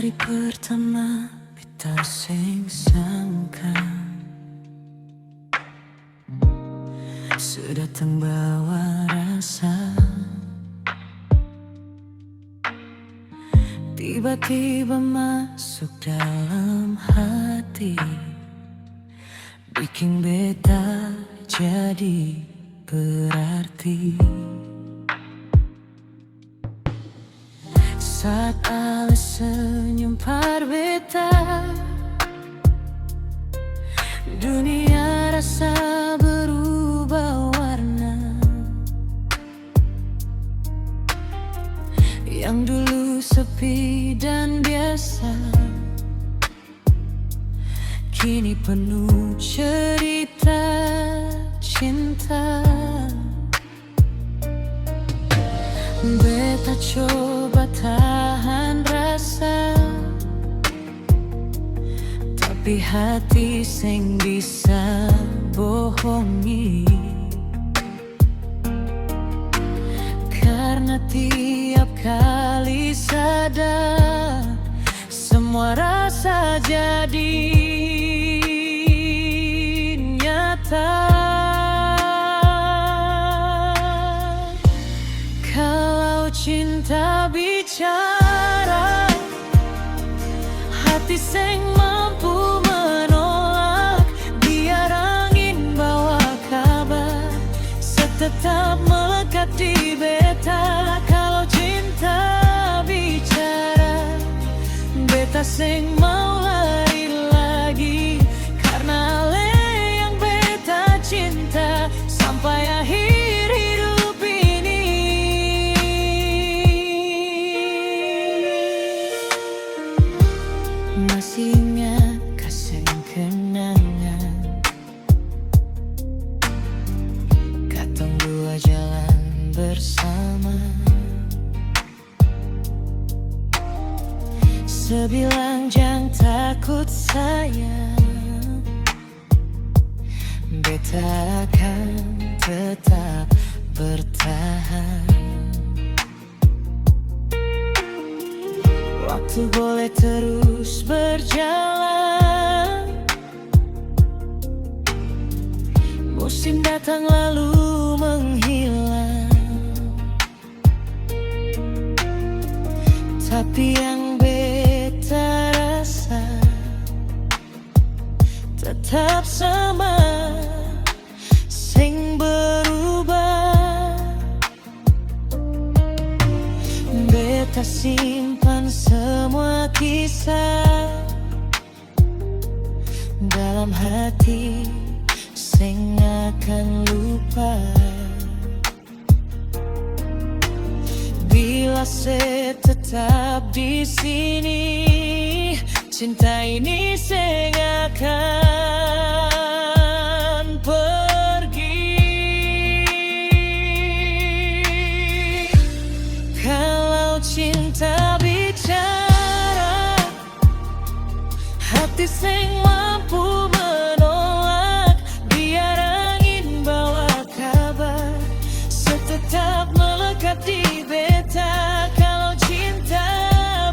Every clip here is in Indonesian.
Hari pertama beta sing sangka sedatang bawa rasa, tiba-tiba masuk dalam hati, bikin beta jadi berarti. Saat alis senyum par beta, dunia rasa berubah warna. Yang dulu sepi dan biasa, kini penuh cerita cinta. Beta coba tahan rasa, tapi hati sing bisa bohongi. Karena tiap kali sadar, semua rasa jadi nyata. Kalau cinta bicara, hati sing mampu menolak. Biar angin bawa kabar, setetap melekat di beta. Kalau cinta bicara, beta sing mau lari lagi. Karena ale yang beta cinta sampai akhir hidup ini. Masih ingat kasih kenangan, katong dua jalan bersama. Sebilang jangan takut sayang, beta akan tetap bertahan. Waktu boleh terus berjalan, musim datang lalu menghilang. Tapi yang beta rasa tetap sama, sing berubah. Beta simpan semua kisah dalam hati, sing akan lupa. Bila saya tetap di sini, cinta ini sing akan pergi. Kalau cinta bicara, hati sing mampu menolak. Biar angin bawa kabar, setetap melekat di beta. Kalau cinta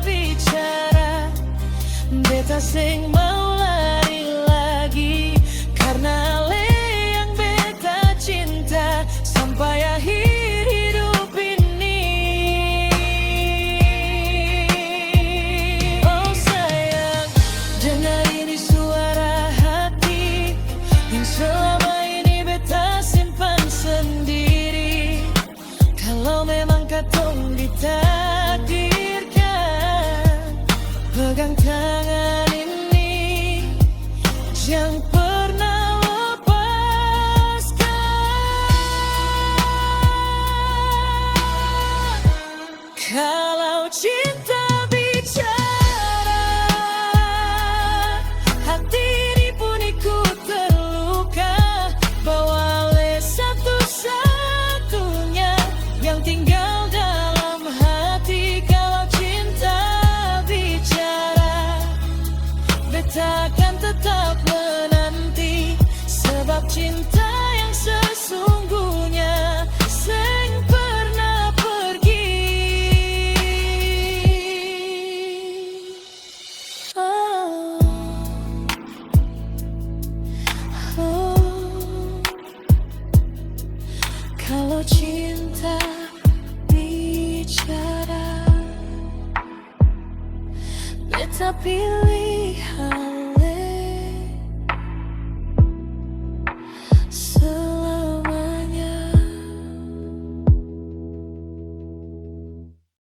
bicara, beta sing mau lari lagi. Karena ale yang beta cinta sampai akhir hidup ini. Oh sayang, dengar ini suara hati yang selama ini beta simpan sendiri. Kalau memang katong ditakdirkan, pegang tangan ini, jangan pernah lepaskan. Kalau cinta bicara, hati ini pun ikut terluka. Bawa ale satu-satunya yang tinggal dalam hati. Kalau cinta bicara, beta akan tetap menanti. Sebab cinta yang sesungguhnya sing pernah pergi. cinta bicara. Beta pilihan